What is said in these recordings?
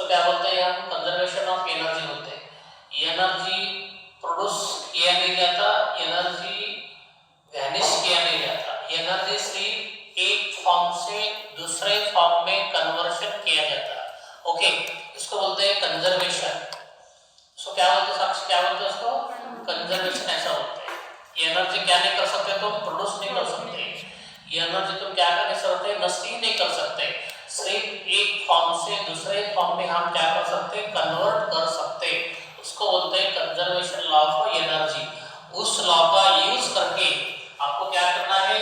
क्या बोलते हैं हम? कंजर्वेशन ऑफ एनर्जी बोलते हैं। एनर्जी प्रोड्यूस किया नहीं जाता, एनर्जी वैनिश किया नहीं जाता, एनर्जी सिर्फ एक फॉर्म से दूसरे फॉर्म में कन्वर्शन किया जाता है। ओके, इसको बोलते हैं कंजर्वेशन। सो क्या बोलते हैं साक्षी, क्या बोलते हैं उसको? कंजर्वेशन ऐसा बोलते हैं। एनर्जी क्या नहीं कर सकते तुम? प्रोड्यूस नहीं कर सकते। एनर्जी तुम क्या कर नहीं सकते? नष्ट ही नहीं कर सकते। सिर्फ एक फॉर्म से दूसरे फॉर्म में हम क्या कर सकते? कन्वर्ट कर सकते। उसको बोलते हैं कंजर्वेशन लॉ ऑफ एनर्जी। उस लॉ का यूज करके आपको क्या करना है?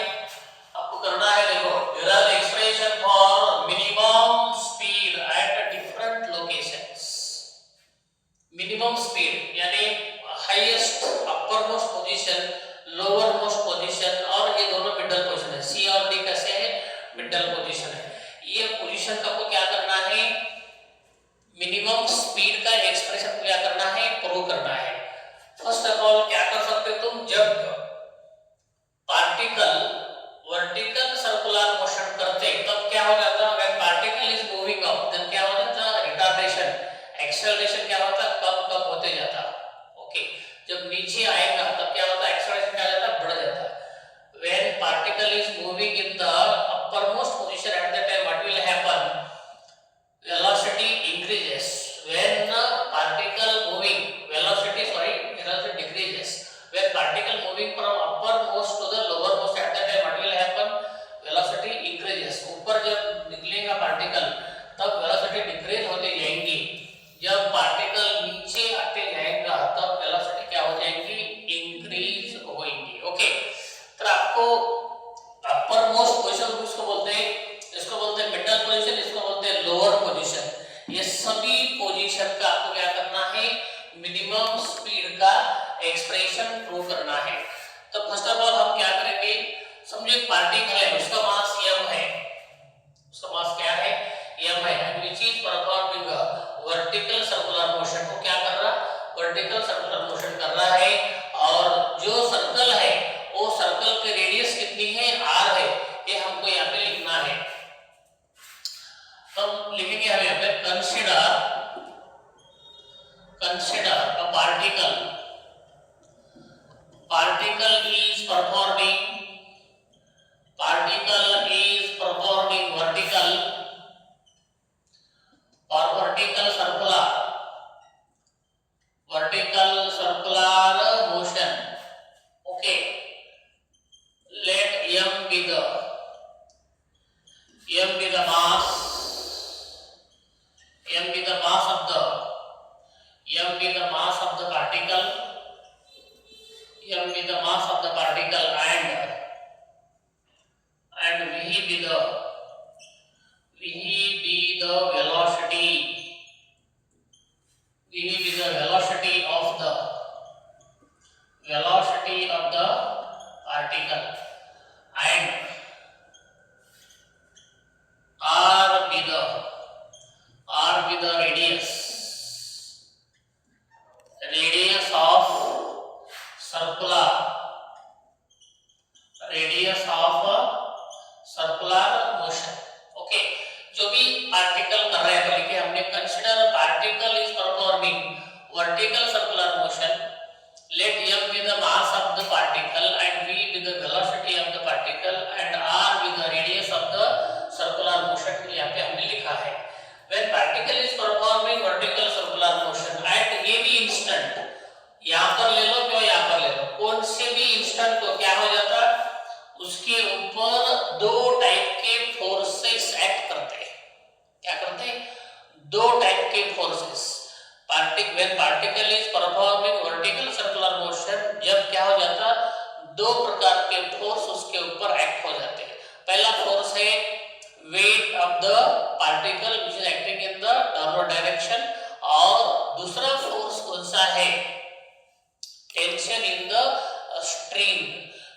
आपको करना है, देखो, there are expression for minimum speed at different locations. Minimum speed यानी highest upper most position, lower most position, और ये दोनों मिडल पोजीशन है। सी और डी कैसे है? मिडल पोजीशन है। ये पोजीशन का आपको क्या करना है? मिनिमम स्पीड का एक्सप्रेशन क्या करना है? प्रूव करना है। फर्स्ट ऑफ ऑल क्या कर सकते हो तुम? जब पार्टिकल वर्टिकल सर्कुलर मोशन करते तब क्या हो जाता? When particle is moving up then क्या हो जाता? रिटार्डेशन, एक्सेलरेशन क्या होता? कम कम होते जाता। ओके, जब नीचे आएगा तब क्या होता? एक्सेलरेशन क्या जाता? बढ़ जाता। When particle is moving in the upper most position at that time what will happen? Velocity increases. When particle moving, velocity decreases. When particle moving from uppermost to the lowermost at that time what will happen? Velocity increases. ऊपर जब निकलेगा particle तब velocity decrease होते जाएंगी। जब particle नीचे आते जाएगा तब वेलोसिटी क्या हो जाएंगी? इंक्रीज होएंगी। ओके, तो आपको अपर मोस्ट पोजीशन किसको बोलते हैं? इसको बोलते हैं मिडल पोजीशन, इसको बोलते हैं लोअर पोजीशन। ये सभी पोजीशन का आपको क्या करना है? मिनिमम स्पीड का एक्सप्रेशन प्रूव करना है। तो फर्स्ट ऑफ ऑल हम क्या करेंगे? समझो एक पार्टिकल है, उसका मास m है। उसका मास क्या है? m है, and which is performing vertical circular motion. को क्या कर रहा? वर्टिकल सर्कुलर मोशन कर रहा है। और जो सर्कल है वो सर्कल की रेडियस कितनी है? r है। ये हमको यहाँ पे लिखना है। तो लिखेंगे हम यहाँ पे consider a particle is performing vertical circular motion. Okay, let m be the mass of the particle, and v be the velocity of the particle, and r be the radius of circular motion. Okay, जो भी particle कर रहा है तो लिखे हमने consider particle is performing vertical circular motion, let m be the mass of the particle and v be the velocity of the particle and r be the radius of the circular motion। यहाँ पे हमने लिखा है when particle is performing vertical circular motion at any instant, यहाँ पर ले लो क्यों यहाँ पर ले लो, कौन से भी इंस्टेंट को क्या हो जाता? उसके ऊपर दो टाइप के फोर्सेस एक्ट करते हैं। क्या करते हैं? दो टाइप के forces. When particle is performing vertical circular motion, जब क्या हो जाता? दो प्रकार के फोर्स उसके ऊपर एक्ट हो जाते हैं। पहला फोर्स है wait of the particle which is acting in the downward direction, और दूसरा फोर्स कौन सा है? Tension in the stream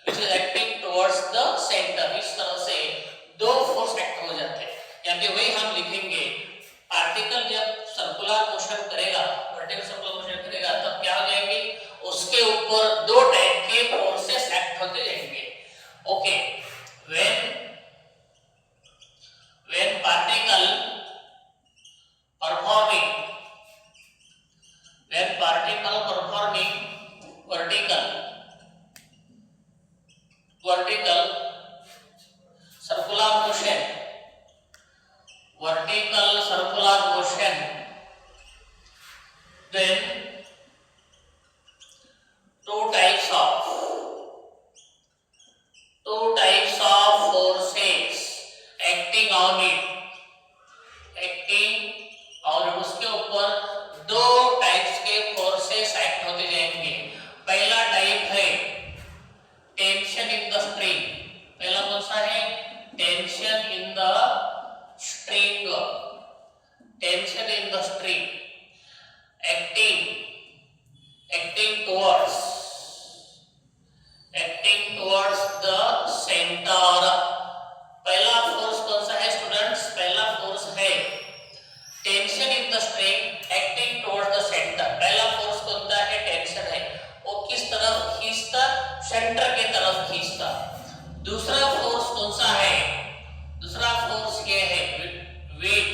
which is acting towards the centre. इस तरह से दो फोर्स एक्ट हो जाते हैं। यानी वही हम लिखेंगे पार्टिकल जब सर्कुलर मोशन करेगा, वर्टिकल सर्कुलर मोशन करेगा, तब क्या हो जाएंगे? उसके ऊपर दो टाइप के फोर्सेस एक्ट होते जाएंगे। Okay, when particle performing on it, acting, और उसके ऊपर दो टाइप्स के फोर्सेस एक्ट होते जाएंगे। पहला टाइप है टेंशन इन द स्ट्रिंग। पहला कौन सा है? Tension in the string, tension in the string, acting, acting towards the centre. पहला फोर्स कौन सा है स्टूडेंट्स? पहला फोर्स है tension in the string acting towards the centre. पहला फोर्स कौन सा है? टेंशन है, वो किस तरफ खींचता? सेंटर के तरफ खींचता। दूसरा फोर्स कौन सा है? दूसरा फोर्स ये है wait,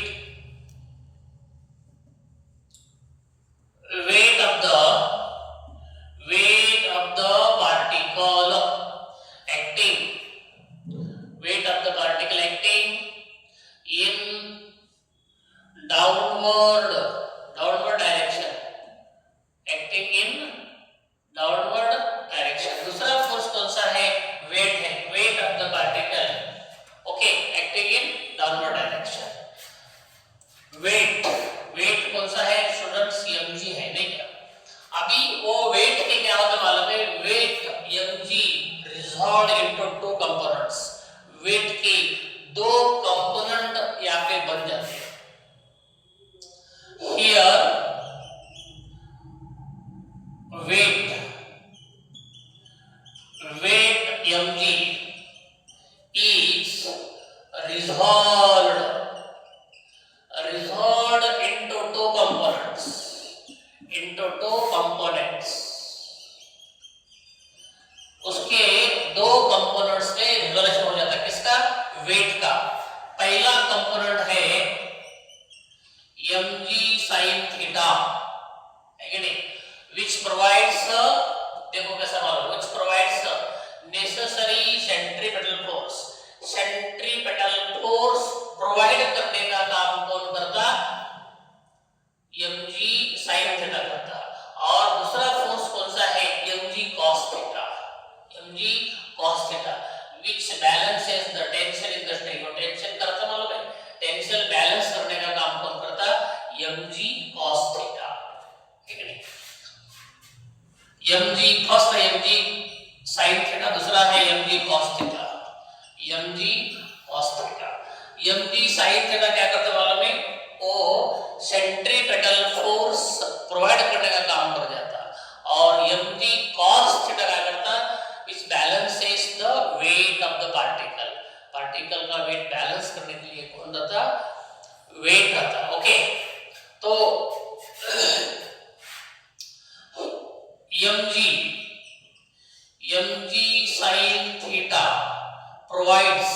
weight of the particle acting, weight of the particle acting in downward direction, acting in downward direction। दूसरा फोर्स कौन सा है? वेट है, weight of the particle, okay, acting in downward direction। Weight कौन सा है स्टूडेंट्स? mg है, नहीं क्या? अभी वो वेट के क्या होता है मालूम है? Weight mg resolved into two components, weight के दो कंपोनेंट यहाँ पे बन जाते हैं। Here weight mg is resolved into two components, उसके दो कंपोनेंट्स में रिजोल्यूशन हो जाता है। किसका? वेट का। पहला कंपोनेंट है mg sin थीटा, है कि नहीं? which provides, देखो कैसा मालूम, which provides necessary centripetal force, centripetal force provide करने का काम कौन करता? mg sin थीटा करता। और दूसरा फोर्स कौन सा है? mg cos theta, mg cos theta, which balances the tension in the string। और टेंशन करता मालूम है? टेंशन बैलेंस करने का काम कौन करता? mg cos थीटा, ठीक है? mg फर्स्ट है mg sin थीटा, दूसरा है mg cos theta, mg cos theta. mg sin theta क्या करता मालूम है? वो सेंट्रीपेटल फोर्स प्रोवाइड करने का काम कर जाता। और mg cos थीटा क्या करता? which balances the weight of the particle, particle का वेट बैलेंस करने के लिए कौन रहता? वेट रहता, ओके। तो mg sin theta provides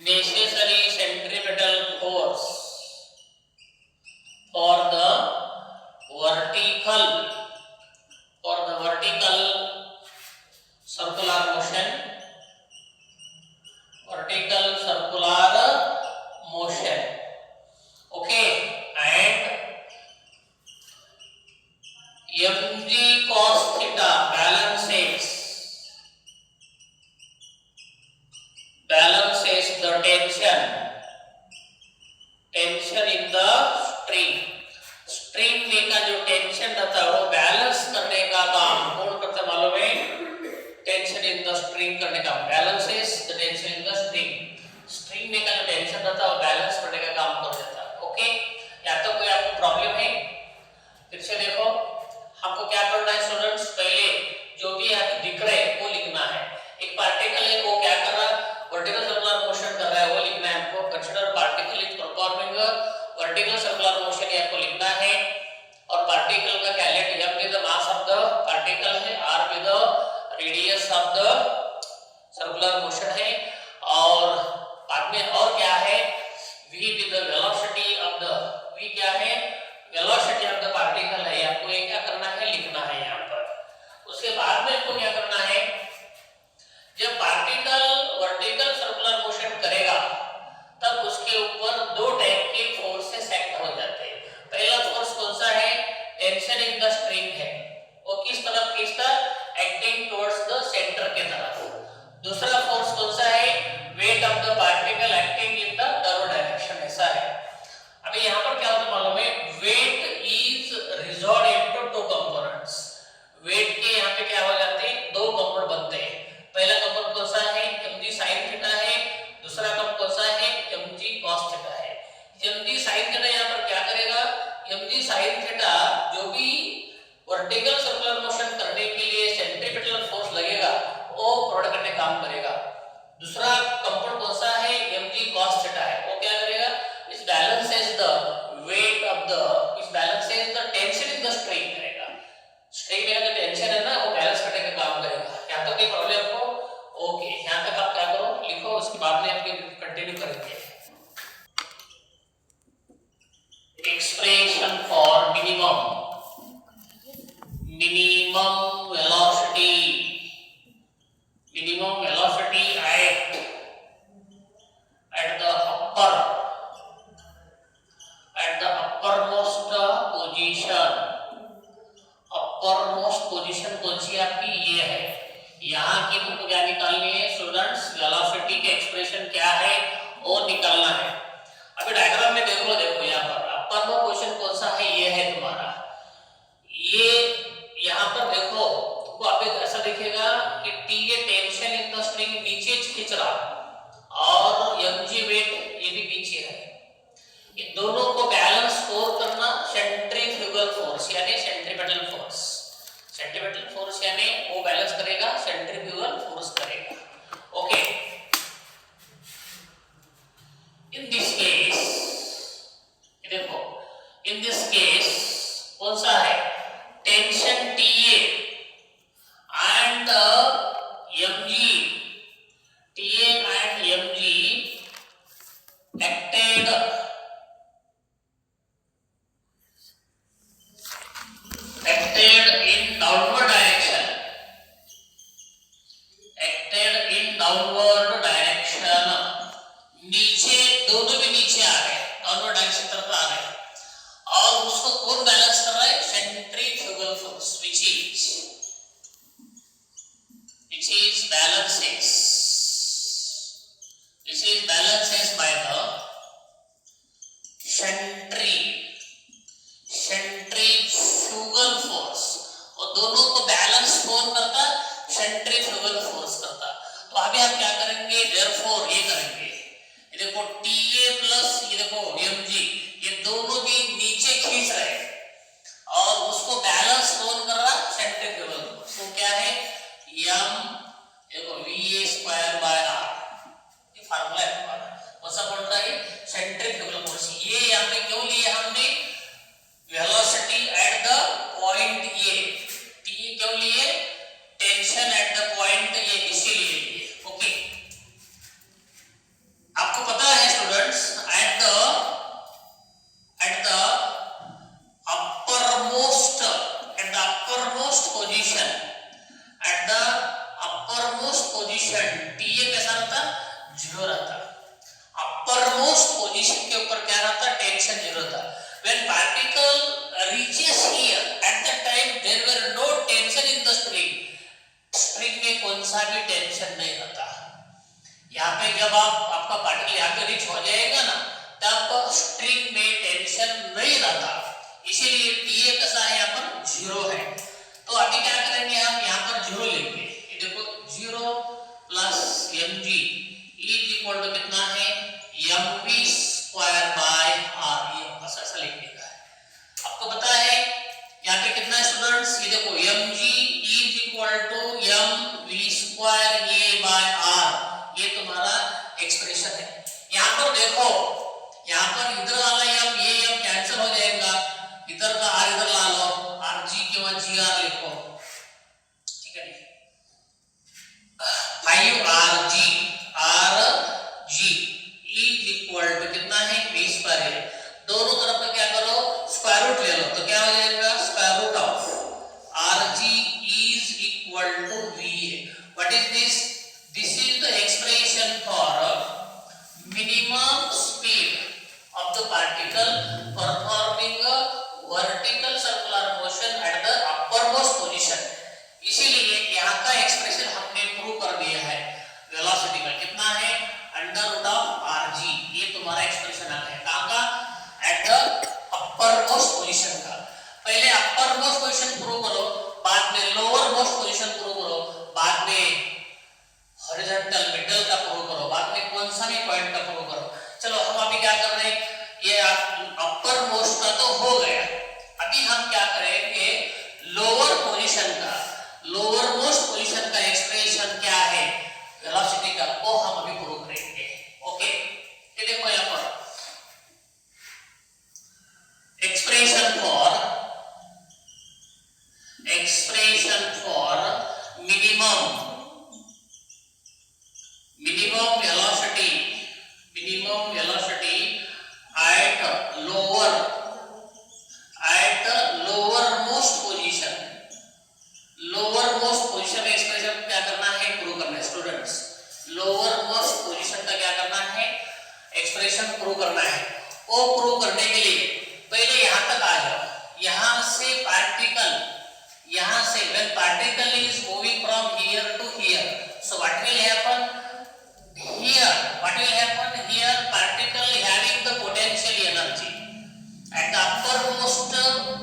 necessary centripetal force for the vertical circular motion, okay, and mg cos theta balances the tension in the string में का जो टेंशन रहता है वो बैलेंस करने का काम कौन करता है मालूम है? टेंशन इन द स्ट्रिंग करने का, balances the tension in the string में का जो टेंशन रहता है वो बैलेंस करने का काम कर देता है, ओके। या तो कोई आपको प्रॉब्लम है? फिर से देखो, हमको क्या करना है स्टूडेंट्स? पहले जो भी आपको दिख रहा है वो लिखना है। एक पार्टिकल है वो क्या कर रहा है? वर्टिकल सर्कुलर मोशन कर रहा है, वो लिखना है हमको। Consider particle is performing vertical circular motion, ये आपको लिखना है। और पार्टिकल का क्या let m with the mass of the particle है, r with the radius of the circular motion है, और बाद में और क्या है? v with the velocity of the, v क्या है? वेलोसिटी ऑफ द पार्टिकल है। आपको ये क्या करना है? लिखना है यहाँ पर। उसके बाद में आपको क्या करना है? जब पार्टिकल वर्टिकल सर्कुलर मोशन करेगा तब उसके ऊपर दो टाइप के फोर्सेस एक्ट हो जाते हैं। पहला sin थीटा जो भी वर्टिकल सर्कुलर मोशन करने के लिए सेंट्रीपिटल फोर्स लगेगा वो प्रोडक्ट करने काम करेगा। दूसरा कंपाउंड कौन सा है, mg cos थीटा है, वो क्या करेगा, इस balances the weight of the, इस balances the tension in the string करेगा। स्ट्रिंग में अगर टेंशन है ना वो बैलेंस करने का काम करेगा। यहां तक कोई प्रॉब्लम हो? ओके, यहां तक आप क्या करो लिखो, उसके बाद में हम कंटिन्यू करेंगे। Expression for minimum velocity, minimum velocity at the uppermost position, uppermost position कौन सी आपकी, ये है। यहाँ की हमको क्या निकालनी है स्टूडेंट्स, वेलोसिटी के एक्सप्रेशन क्या है वो निकालना है। अभी डायग्राम में देख लो, देखो यहाँ पर अपरमोस्ट पोजीशन कौन सा है, ये है तुम्हारा। ये यहाँ पर देखो तो आप ऐसा दिखेगा कि टी ये टेंशन इन द स्ट्रिंग नीचे खींच रहा और mg वेट ये भी नीचे है। ये दोनों को बैलेंस स्कोर करना सेंट्रीफ्यूगल फोर्स यानी सेंट्रीपिटल फोर्स, सेंट्रीपिटल फोर्स यानी वो बैलेंस करेगा, सेंट्रीफ्यूगल फोर्स करेगा। ओके, इन दिस केस देखो, इन दिस केस कौन सा है, tension TA and mg, TA and mg acted in downward direction, नीचे, दोनों भी नीचे आ गए, डाउनवर्ड डायरेक्शन तरफ आ गए और उसको कौन बैलेंस कर रहा है, centrifugal force which is balances by the centrifugal force, और दोनों को बैलेंस कौन करता, सेंट्रीफ्यूगल फोर्स करता। तो अभी हम क्या करेंगे, देयरफॉर ये करेंगे, ये देखो TA प्लस ये देखो mg, ये दोनों भी नीचे खींच रहे और उसको बैलेंस कौन कर रहा, सेंट्रीफ्यूगल फोर्स। तो क्या है, m देखो va²/r, ये फार्मूला है हमारा, कौन सा बोल रहा है, सेंट्रीफ्यूगल फोर्स। ये यहाँ पे क्यों लिए हमने, velocity at the point A, T क्यों लिए, tension at the point A, इसीलिए लिए। ओके, आपको पता है students, at the uppermost position TA कैसा रहता, जीरो रहता। uppermost position के ऊपर क्या रहता, टेंशन जीरो रहता। when particle reaches here at that time there were no tension in the string में कौन सा भी टेंशन नहीं रहता। यहाँ पे जब आपका पार्टिकल यहाँ पे रीच हो जाएगा ना, तब स्ट्रिंग में टेंशन नहीं रहता, इसीलिए TA कैसा है, यहाँ पर जीरो है। तो अभी क्या करेंगे, हम यहाँ पर जीरो लेंगे, ये देखो 0 plus mg is equal to कितना है, mv²/r, ये बस ऐसा लिखने का है। आपको पता है यहाँ पे कितना है स्टूडेंट्स, ये देखो mg is equal to mv²a/r, ये तुम्हारा एक्सप्रेशन है। यहाँ पर देखो, यहाँ पर इधर वाला ये कैंसिल हो जाएगा, इधर का r इधर ला लो, rg किंवा gr लिखो, ठीक है, 5rg इज इक्वल टू कितना है, v²a। दोनों तरफ का क्या करो, स्क्वायर रूट ले लो, तो क्या हो जाएगा, square root of rg is equal to va। What is this, this is the expression for minimum speed of the particle performing vertical circular motion at the uppermost position. इसीलिए यहाँ का expression हमने prove कर दिया है, velocity का कितना है, √rg, ये तुम्हारा एक्सप्रेशन आता है कहाँ का, एट द अपरमोस्ट पोजीशन का। पहले अपरमोस्ट पोजीशन प्रूव करो, बाद में लोअर मोस्ट पोजीशन प्रूव करो, बाद में हॉरिजॉन्टल मिडल का प्रूव करो, बाद में कौन सा भी पॉइंट का प्रूव करो। चलो हम अभी क्या कर रहे हैं, ये पहले यहां तक आ जाओ, यहां से पार्टिकल, यहां से when particle is moving from here to here, so what will happen here, particle having the potential energy at the uppermost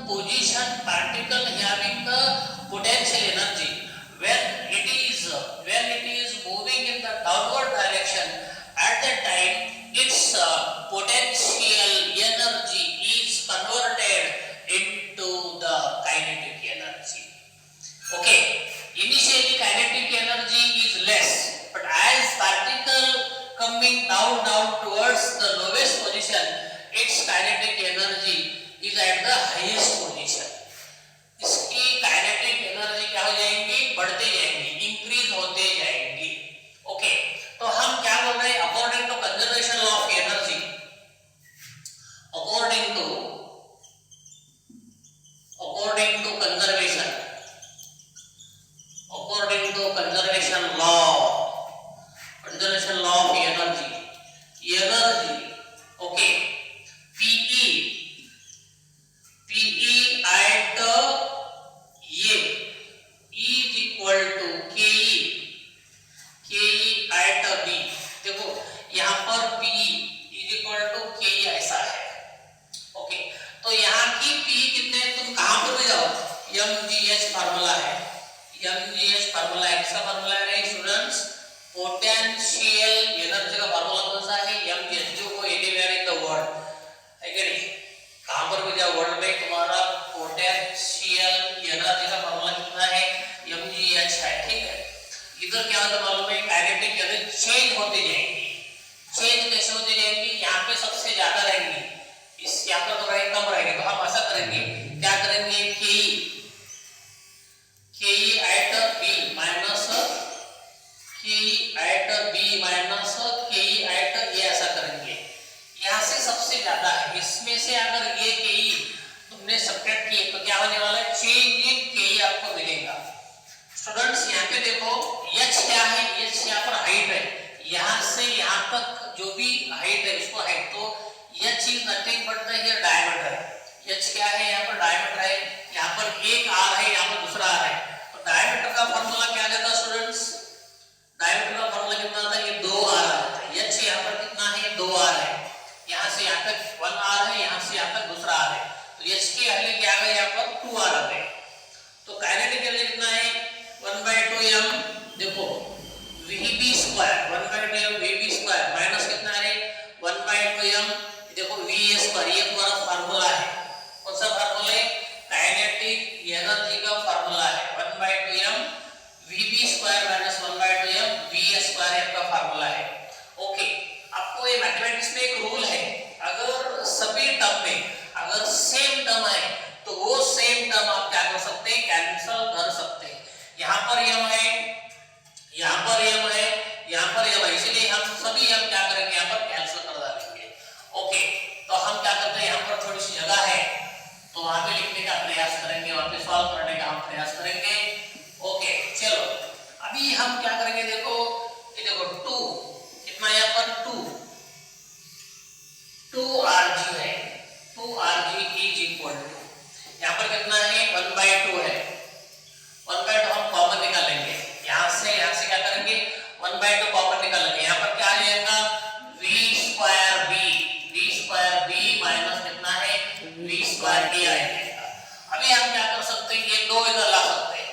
position, particle having the potential energy when it is moving in the downward direction, at that time its potential energy is converted into the kinetic energy. Okay, initially kinetic energy is less, but as particle coming down towards the lowest position, its kinetic energy is at the highest position. इसकी kinetic energy क्या हो जाएंगी, बढ़ते जाएंगी, increase होते जाएंगी. Okay, तो हम क्या बोल रहे हैं, according to conservation law of energy, according to conservation law of energy, okay, PE at ये is equal to KE at B. देखो यहाँ पर PE is equal to KE ऐसा है. ओके, तो यहाँ की PE कितने, तुम कहाँ पर भी जाओ, mgh फार्मूला है, mgh फार्मूला है, किसका फार्मूला है स्टूडेंट्स, पोटेंशियल एनर्जी का फार्मूला कौन सा है, mgh, जो को एनीवेयर इन द वर्ल्ड है कि नहीं, कहां पर भी जाओ वर्ल्ड में तुम्हारा पोटेंशियल एनर्जी का फार्मूला कितना है, mgh है. ठीक है, इधर क्या होता है मालूम है, काइनेटिक एनर्जी चेंज होती जाएगी. चेंज कैसे होती जाएगी, यहाँ पे सबसे ज्यादा रहेंगी, इस यहाँ पर तो कम रहेंगे, तो हम ऐसा करेंगे, क्या करेंगे, KE at B minus KE at B minus KE at ये ऐसा करेंगे. यहाँ से सबसे ज्यादा है, इसमें से अगर ये KE तुमने सब्ट्रैक्ट किए तो क्या होने वाला है, चेंज इन KE आपको मिलेगा. स्टूडेंट्स यहाँ पे देखो h क्या है, h यहाँ पर हाइट है, यहाँ से यहाँ तक जो भी हाइट है उसको हाइट, तो h is nothing but the here diameter. h क्या है, यहाँ पर डायमीटर है, यहाँ पर एक r है, यहाँ पर दूसरा r है, तो डायमीटर का फार्मूला क्या आता है स्टूडेंट्स, डायमीटर का फार्मूला कितना आता है, ये 2r आता है. h यहाँ पर कितना है, 2r है, यहाँ से यहाँ तक 1r है, यहाँ से यहाँ तक दूसरा r है, तो h की वैल्यू क्या आ गई, यहाँ पर 2r आ गई. तो काइनेटिक एनर्जी कितना है, 1/2m, देखो Vb2, 1/2m Vb2 माइनस कितना है, 1/2m, देखो Va2, ये तुम्हारा फार्मूला है, कौन सा फार्मूला है, काइनेटिक एनर्जी का फार्मूला है, 1/2m Vb2 minus 1/2m Va2 आपका फार्मूला है. ओके, आपको ये मैथमेटिक्स में एक रूल है, अगर सभी टर्म में अगर सेम टर्म है तो वो सेम टर्म आप क्या कर सकते हैं, कैंसिल कर सकते हैं. यहाँ पर m है, यहाँ पर m है, यहाँ पर m है, इसलिए हम सभी m क्या करेंगे, यहाँ पर कैंसिल कर डालेंगे. ओके, तो हम क्या करते हैं, यहाँ पर थोड़ी सी जगह है तो वहां पे लिखने का प्रयास करेंगे, वहां पे सॉल्व करने का हम प्रयास करेंगे. ओके, चलो अभी हम क्या करेंगे, देखो ये देखो 2 कितना, यहाँ पर 2rg है, 2rg इज इक्वल टू यहाँ पर कितना है, 1/2 है, 1/2 हम कॉमन निकालेंगे, यहाँ से क्या करेंगे, 1/2 कॉमन निकालेंगे, यहाँ पर क्या आ जाएगा, v2b माइनस कितना है, v2a आ जाएगा. अभी हम क्या कर सकते हैं, ये 2 इधर ला सकते हैं,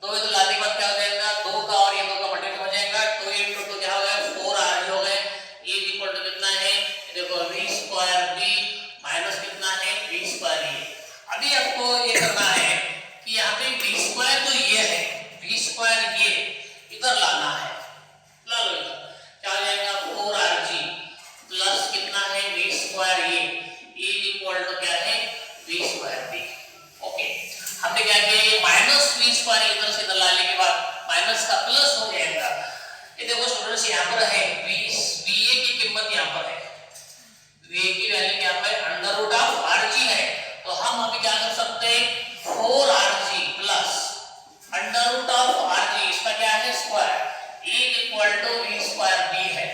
2 इधर लाने के बाद क्या हो जाएगा, 2 का और ये 2 का मल्टीप्लाई हो जाएगा, 2 into 2 क्या हो गया, 4rg हो गए, ये इक्वल टू कितना है, देखो v2b माइनस कितना है, v2a. अभी आपको ये करना है कि यहाँ पे v2 तो ये है, v2 ये इधर लाना है, ला लो इधर, क्या हो जाएगा, 4rg प्लस कितना है, v2 ये इज इक्वल टू क्या है, v2b. ओके, हमने क्या किया, ये माइनस v2 इधर से इधर लाने के बाद माइनस का प्लस हो जाएगा. ये देखो स्टूडेंट्स यहाँ पर है va की कीमत यहाँ पर है, va की वैल्यू क्या है, √rg है, तो हम अभी क्या कर सकते हैं, 4rg प्लस √rg, इसका क्या है, square, is equal to v2b है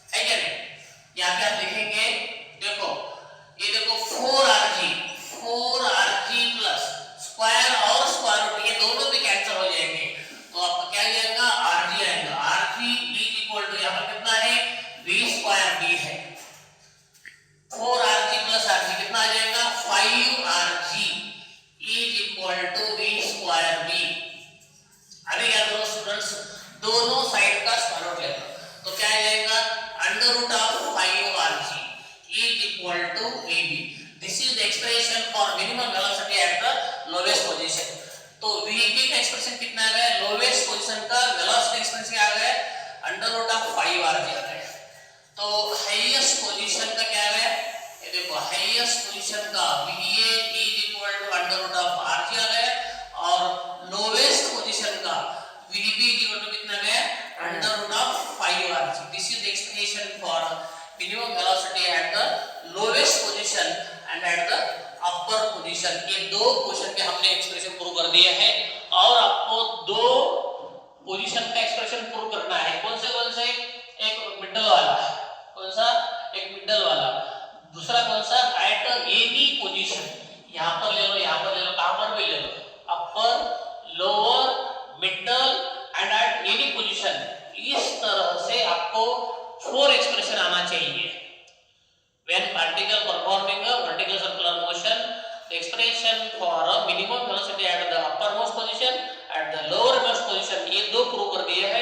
क्या नहीं. यहाँ पे आप लिखेंगे, देखो ये देखो this is the expression for minimum velocity at the lowest position. तो वीटी का एक्सप्रेशन कितना आ गया, लोवेस्ट पोजीशन का वेलोसिटी एक्सप्रेशन क्या आ गया, √5rg आ गया। तो हाईएस्ट पोजीशन का क्या है, ये देखो हाईएस्ट पोजीशन का VA √rg आ गया और लोवेस्ट पोजीशन का VB कितना गया, √5rg। This is the expression for minimum velocity at the lowest position and at the upper position. ये दो पोजीशन के हमने एक्सप्रेशन प्रूव कर दिया है और आपको दो पोजीशन का एक्सप्रेशन प्रूव करना है। कौन से, एक मिडल वाला, कौन सा, एक मिडल वाला, दूसरा कौन सा, एट एनी पोजीशन, यहां पर ले लो, यहां पर ले लो, कहां पर भी ले लो, upper, lower, middle and at any position. इस तरह से आपको 4 एक्सप्रेशन आना चाहिए। When particle performing a vertical circular motion, the expression for a minimum velocity at the uppermost position, at the lowermost position, ये दो प्रूव कर दिए हैं